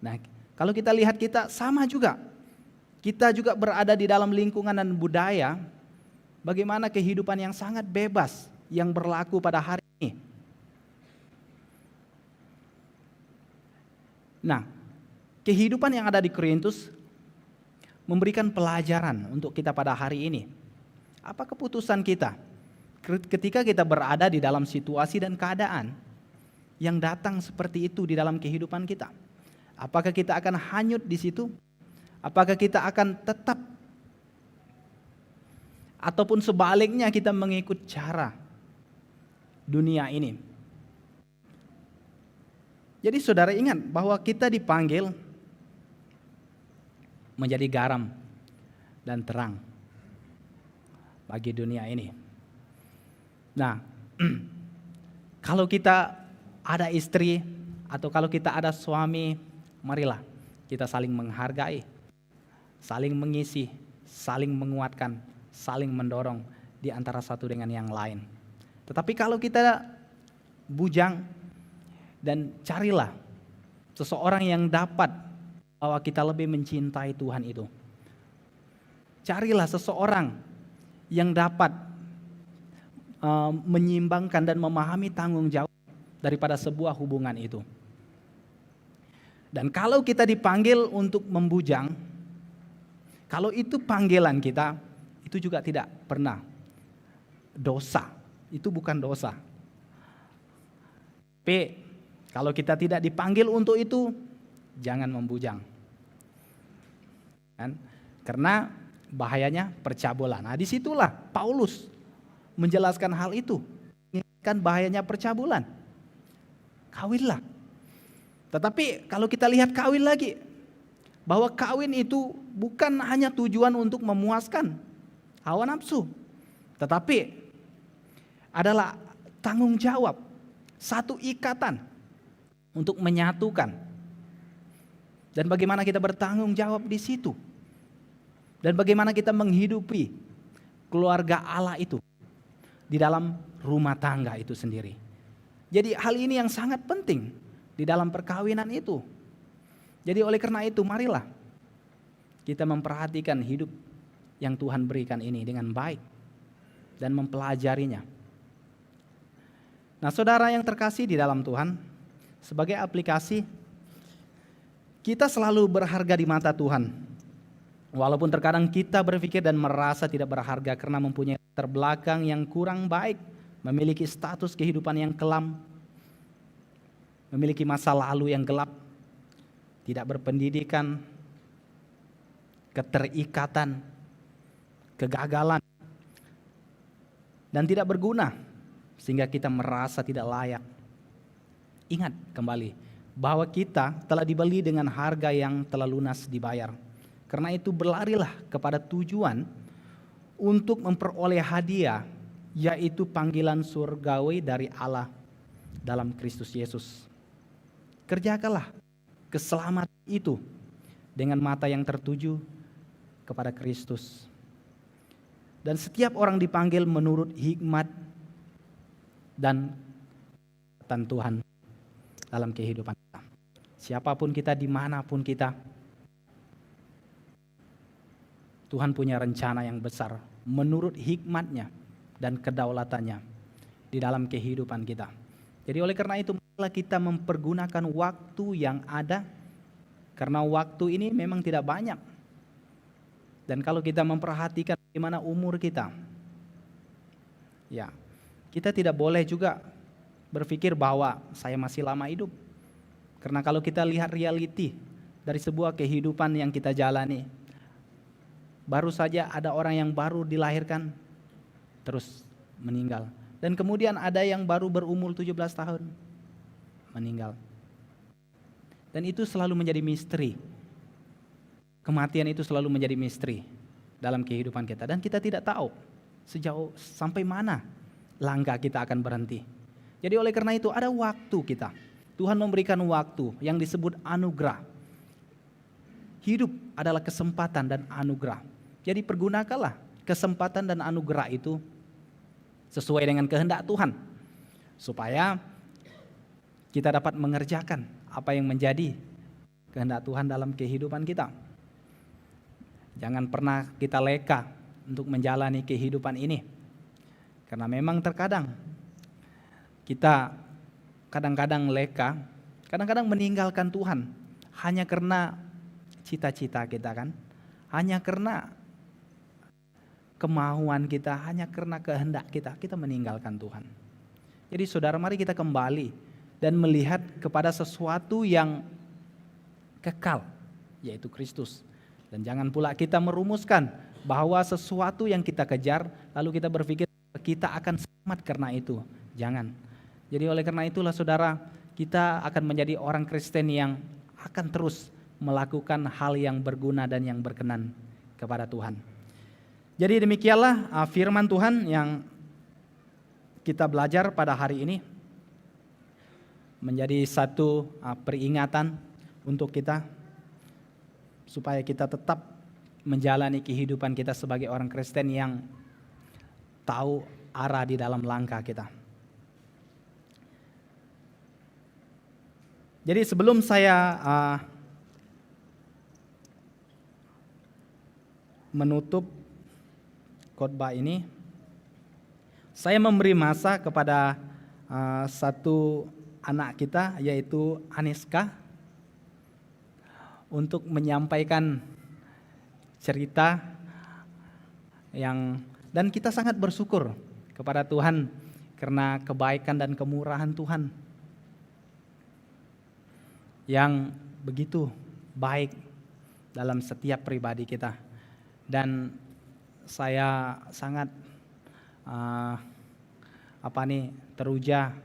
Nah, kalau kita lihat kita sama juga. Kita juga berada di dalam lingkungan dan budaya bagaimana kehidupan yang sangat bebas yang berlaku pada hari ini. Nah, kehidupan yang ada di Korintus memberikan pelajaran untuk kita pada hari ini. Apa keputusan kita ketika kita berada di dalam situasi dan keadaan yang datang seperti itu di dalam kehidupan kita? Apakah kita akan hanyut di situ? Apakah kita akan tetap ataupun sebaliknya kita mengikut cara dunia ini? Jadi saudara ingat bahwa kita dipanggil menjadi garam dan terang bagi dunia ini. Nah, kalau kita ada istri atau kalau kita ada suami, marilah kita saling menghargai, saling mengisi, saling menguatkan, saling mendorong di antara satu dengan yang lain. Tetapi kalau kita bujang dan carilah seseorang yang dapat bahwa kita lebih mencintai Tuhan itu. Carilah seseorang yang dapat menyimbangkan dan memahami tanggung jawab daripada sebuah hubungan itu. Dan kalau kita dipanggil untuk membujang, kalau itu panggilan kita, itu juga tidak pernah dosa. Itu bukan dosa. Tapi kalau kita tidak dipanggil untuk itu, jangan membujang. Kan? Karena bahayanya percabulan. Nah, disitulah Paulus menjelaskan hal itu. Kan bahayanya percabulan. Kawinlah. Tetapi kalau kita lihat kawin lagi, bahwa kawin itu bukan hanya tujuan untuk memuaskan hawa nafsu, tetapi adalah tanggung jawab, satu ikatan untuk menyatukan. Dan bagaimana kita bertanggung jawab di situ. Dan bagaimana kita menghidupi keluarga Allah itu di dalam rumah tangga itu sendiri. Jadi hal ini yang sangat penting di dalam perkawinan itu. Jadi oleh karena itu marilah kita memperhatikan hidup yang Tuhan berikan ini dengan baik dan mempelajarinya. Nah, saudara yang terkasih di dalam Tuhan, sebagai aplikasi kita selalu berharga di mata Tuhan. Walaupun terkadang kita berpikir dan merasa tidak berharga karena mempunyai latar belakang yang kurang baik, memiliki status kehidupan yang kelam, memiliki masa lalu yang gelap, tidak berpendidikan, keterikatan, kegagalan, dan tidak berguna sehingga kita merasa tidak layak. Ingat kembali bahwa kita telah dibeli dengan harga yang telah lunas dibayar. Karena itu berlarilah kepada tujuan untuk memperoleh hadiah, yaitu panggilan surgawi dari Allah dalam Kristus Yesus. Kerjakanlah keselamatan itu dengan mata yang tertuju kepada Kristus. Dan setiap orang dipanggil menurut hikmat dan Tuhan dalam kehidupan kita. Siapapun kita, dimanapun kita, Tuhan punya rencana yang besar menurut hikmatnya dan kedaulatannya di dalam kehidupan kita. Jadi oleh karena itu marilah kita mempergunakan waktu yang ada, karena waktu ini memang tidak banyak. Dan kalau kita memperhatikan bagaimana umur kita, ya kita tidak boleh juga berpikir bahwa saya masih lama hidup. Karena kalau kita lihat realiti dari sebuah kehidupan yang kita jalani, baru saja ada orang yang baru dilahirkan terus meninggal. Dan kemudian ada yang baru berumur 17 tahun meninggal. Dan itu selalu menjadi misteri. Kematian itu selalu menjadi misteri dalam kehidupan kita. Dan kita tidak tahu sejauh sampai mana langkah kita akan berhenti. Jadi oleh karena itu ada waktu kita. Tuhan memberikan waktu yang disebut anugerah. Hidup adalah kesempatan dan anugerah. Jadi pergunakanlah kesempatan dan anugerah itu sesuai dengan kehendak Tuhan, supaya kita dapat mengerjakan apa yang menjadi kehendak Tuhan dalam kehidupan kita. Jangan pernah kita leka untuk menjalani kehidupan ini, karena memang terkadang kita kadang-kadang leka, kadang-kadang meninggalkan Tuhan hanya karena cita-cita kita kan, hanya karena kemauan kita, hanya karena kehendak kita meninggalkan Tuhan. Jadi saudara, mari kita kembali dan melihat kepada sesuatu yang kekal, yaitu Kristus. Dan jangan pula kita merumuskan bahwa sesuatu yang kita kejar lalu kita berpikir kita akan selamat karena itu. Jangan. Jadi oleh karena itulah saudara, kita akan menjadi orang Kristen yang akan terus melakukan hal yang berguna dan yang berkenan kepada Tuhan. Jadi demikianlah firman Tuhan yang kita belajar pada hari ini, menjadi satu peringatan untuk kita supaya kita tetap menjalani kehidupan kita sebagai orang Kristen yang tahu arah di dalam langkah kita. Jadi sebelum saya menutup khotbah ini, saya memberi masa kepada satu anak kita, yaitu Aniska, untuk menyampaikan cerita dan kita sangat bersyukur kepada Tuhan karena kebaikan dan kemurahan Tuhan yang begitu baik dalam setiap pribadi kita. Dan saya sangat teruja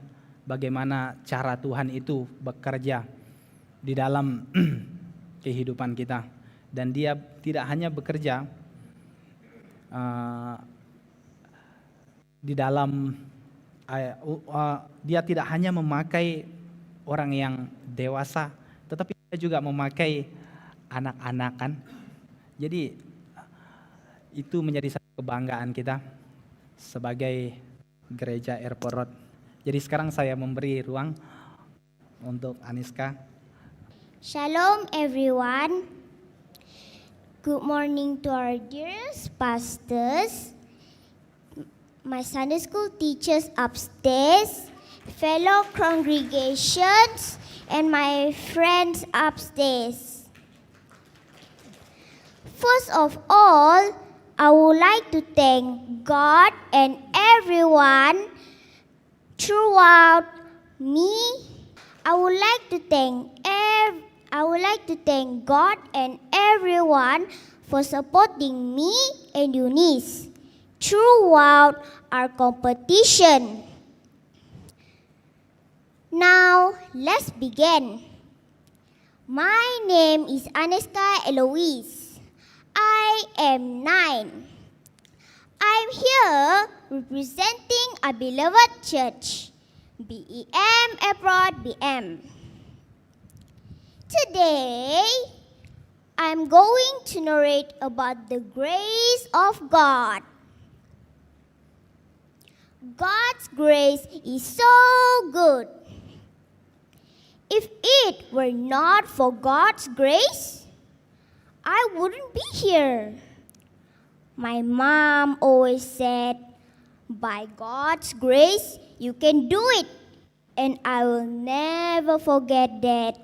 bagaimana cara Tuhan itu bekerja di dalam kehidupan kita. Dan Dia tidak hanya bekerja di dalam Dia tidak hanya memakai orang yang dewasa, tetapi Dia juga memakai anak-anak kan. Jadi itu menjadi satu kebanggaan kita sebagai gereja Airport Road. Jadi sekarang saya memberi ruang untuk Aniska. Shalom everyone. Good morning to our dearest pastors, my Sunday school teachers upstairs, fellow congregations, and my friends upstairs. First of all, I would like to thank God and everyone throughout me. I would like to thank God and everyone for supporting me and Eunice throughout our competition. Now, let's begin. My name is Aniska Eloise. I am 9. I'm here representing our beloved church, BEM Abroad BM. Today, I'm going to narrate about the grace of God. God's grace is so good. If it were not for God's grace, I wouldn't be here. My mom always said, by God's grace, you can do it. And I will never forget that.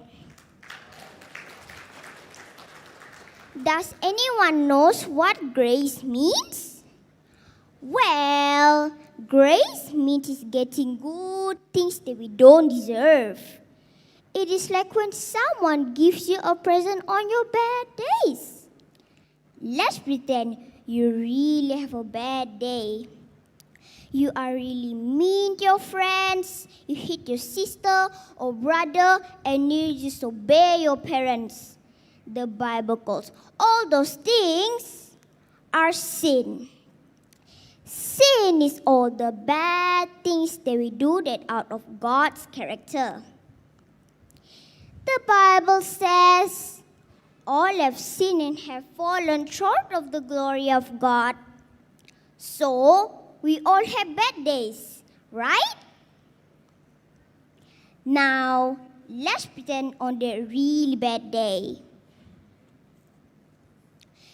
Does anyone knows what grace means? Well, grace means getting good things that we don't deserve. It is like when someone gives you a present on your bad days. Let's pretend you really have a bad day. You are really mean to your friends, you hit your sister or brother, and you disobey your parents. The Bible calls all those things are sin. Sin is all the bad things that we do that out of God's character. The Bible says, all have sinned and have fallen short of the glory of God. So, we all have bad days, right? Now, let's pretend on the really bad day.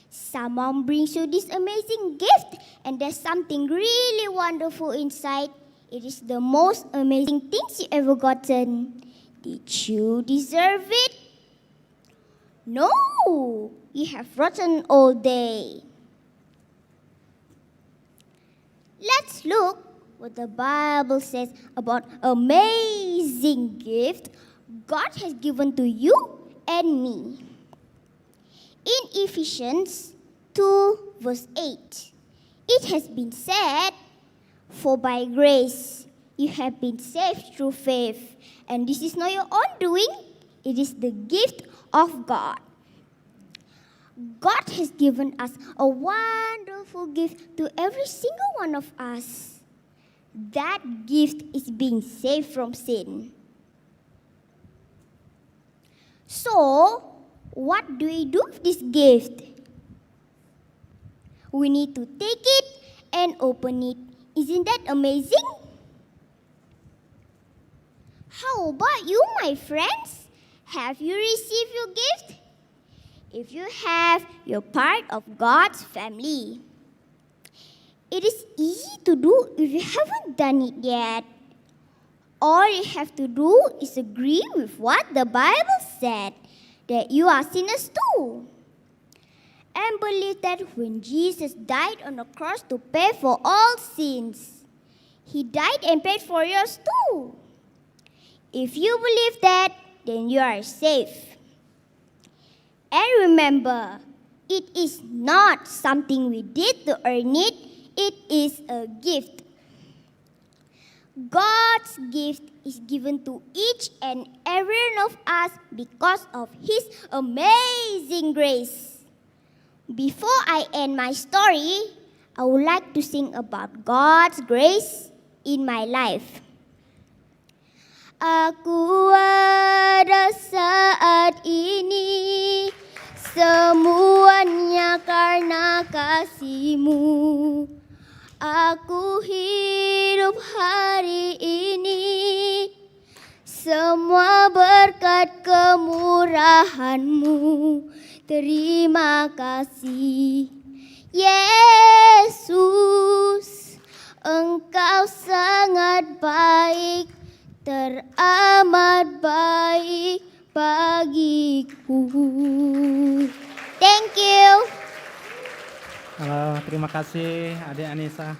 Someone brings you this amazing gift, and there's something really wonderful inside. It is the most amazing things you ever gotten. Did you deserve it? No, you have rotten all day. Let's look what the Bible says about amazing gift God has given to you and me. In Ephesians 2 verse 8, it has been said, "For by grace you have been saved through faith, and this is not your own doing, it is the gift of God." God has given us a wonderful gift to every single one of us. That gift is being saved from sin. So, what do we do with this gift? We need to take it and open it. Isn't that amazing? How about you, my friends? Have you received your gift? If you have, you're part of God's family. It is easy to do if you haven't done it yet. All you have to do is agree with what the Bible said, that you are sinners too. And believe that when Jesus died on the cross to pay for all sins, He died and paid for yours too. If you believe that, then you are safe. And remember, it is not something we did to earn it, it is a gift. God's gift is given to each and every one of us because of His amazing grace. Before I end my story, I would like to sing about God's grace in my life. Aku ada saat ini, semuanya karena kasih-Mu. Aku hidup hari ini, semua berkat kemurahan-Mu. Terima kasih, Yesus, Engkau sangat baik, teramat baik bagiku. Thank you. Halo, terima kasih Adik Anissa.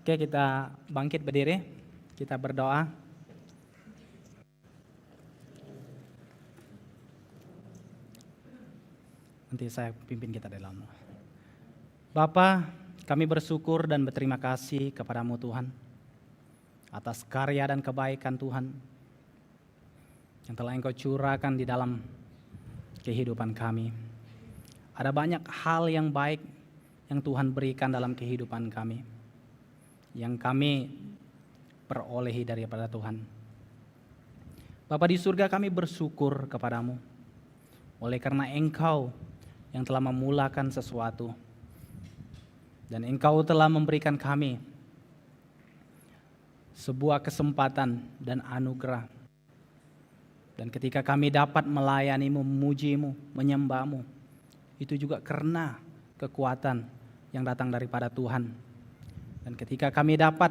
Oke, kita bangkit berdiri, kita berdoa. Nanti saya pimpin kita dalam. Bapa, kami bersyukur dan berterima kasih kepadamu Tuhan, atas karya dan kebaikan Tuhan yang telah Engkau curahkan di dalam kehidupan kami. Ada banyak hal yang baik yang Tuhan berikan dalam kehidupan kami, yang kami perolehi daripada Tuhan. Bapa di surga, kami bersyukur kepadamu oleh karena Engkau yang telah memulakan sesuatu, dan Engkau telah memberikan kami sebuah kesempatan dan anugerah. Dan ketika kami dapat melayani-Mu, memuji-Mu, menyembah-Mu, itu juga karena kekuatan yang datang daripada Tuhan. Dan ketika kami dapat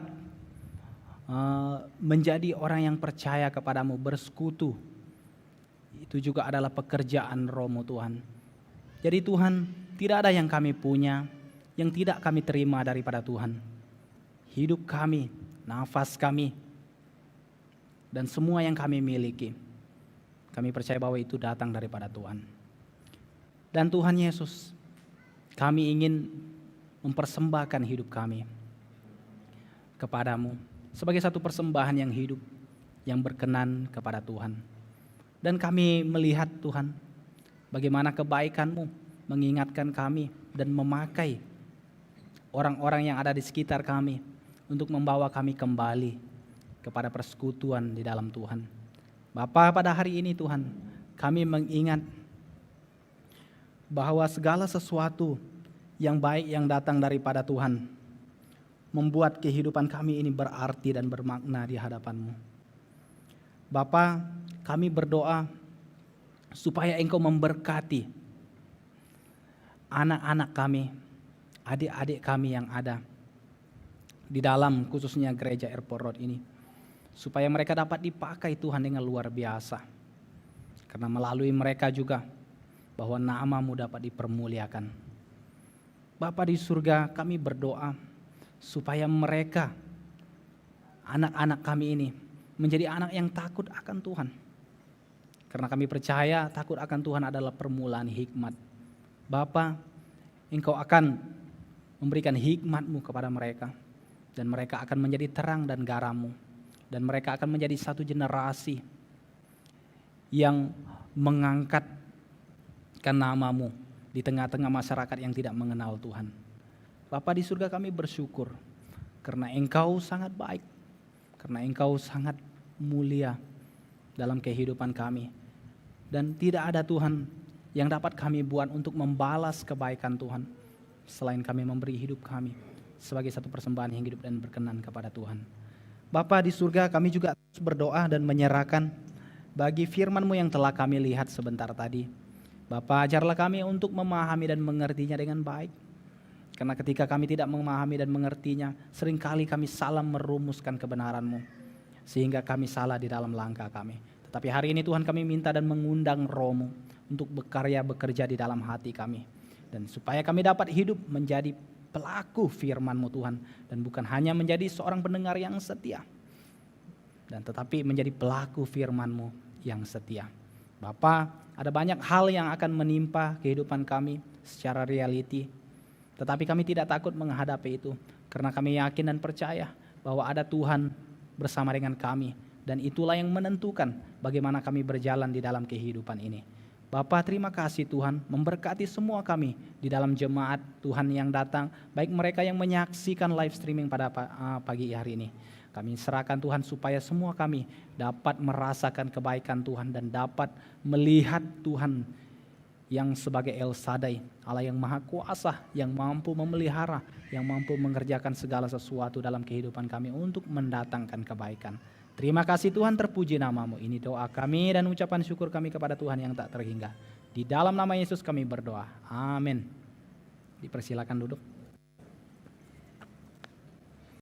menjadi orang yang percaya kepadamu, bersekutu, itu juga adalah pekerjaan Roh-Mu Tuhan. Jadi Tuhan, tidak ada yang kami punya yang tidak kami terima daripada Tuhan. Hidup kami, nafas kami, dan semua yang kami miliki, kami percaya bahwa itu datang daripada Tuhan. Dan Tuhan Yesus, kami ingin mempersembahkan hidup kami kepadamu sebagai satu persembahan yang hidup, yang berkenan kepada Tuhan. Dan kami melihat Tuhan, bagaimana kebaikan-Mu mengingatkan kami dan memakai orang-orang yang ada di sekitar kami untuk membawa kami kembali kepada persekutuan di dalam Tuhan. Bapa, pada hari ini Tuhan, kami mengingat bahwa segala sesuatu yang baik yang datang daripada Tuhan membuat kehidupan kami ini berarti dan bermakna di hadapan-Mu. Bapa, kami berdoa supaya Engkau memberkati anak-anak kami, adik-adik kami yang ada di dalam khususnya gereja Airport Road ini. Supaya mereka dapat dipakai Tuhan dengan luar biasa. Karena melalui mereka juga bahwa nama-Mu dapat dipermuliakan. Bapa di surga, kami berdoa supaya mereka, anak-anak kami ini, menjadi anak yang takut akan Tuhan. Karena kami percaya takut akan Tuhan adalah permulaan hikmat. Bapa, Engkau akan memberikan hikmat-Mu kepada mereka. Dan mereka akan menjadi terang dan garam-Mu. Dan mereka akan menjadi satu generasi yang mengangkatkan nama-Mu di tengah-tengah masyarakat yang tidak mengenal Tuhan. Bapa di surga, kami bersyukur karena Engkau sangat baik, karena Engkau sangat mulia dalam kehidupan kami. Dan tidak ada Tuhan yang dapat kami buat untuk membalas kebaikan Tuhan selain kami memberi hidup kami sebagai satu persembahan yang hidup dan berkenan kepada Tuhan. Bapa di surga, kami juga terus berdoa dan menyerahkan bagi firman-Mu yang telah kami lihat sebentar tadi. Bapa, ajarlah kami untuk memahami dan mengertinya dengan baik. Karena ketika kami tidak memahami dan mengertinya, seringkali kami salah merumuskan kebenaran-Mu. Sehingga kami salah di dalam langkah kami. Tetapi hari ini Tuhan, kami minta dan mengundang Roh-Mu untuk bekerja di dalam hati kami. Dan supaya kami dapat hidup menjadi pelaku firman-Mu Tuhan. Dan bukan hanya menjadi seorang pendengar yang setia. Dan tetapi menjadi pelaku firman-Mu yang setia. Bapa, ada banyak hal yang akan menimpa kehidupan kami secara reality. Tetapi kami tidak takut menghadapi itu. Karena kami yakin dan percaya bahwa ada Tuhan bersama dengan kami. Dan itulah yang menentukan bagaimana kami berjalan di dalam kehidupan ini. Bapa, terima kasih Tuhan, memberkati semua kami di dalam jemaat Tuhan yang datang, baik mereka yang menyaksikan live streaming pada pagi hari ini. Kami serahkan Tuhan supaya semua kami dapat merasakan kebaikan Tuhan dan dapat melihat Tuhan yang sebagai El Shaddai, Allah yang maha kuasa, yang mampu memelihara, yang mampu mengerjakan segala sesuatu dalam kehidupan kami untuk mendatangkan kebaikan. Terima kasih Tuhan, terpuji nama-Mu. Ini doa kami dan ucapan syukur kami kepada Tuhan yang tak terhingga. Di dalam nama Yesus kami berdoa. Amin. Dipersilakan duduk.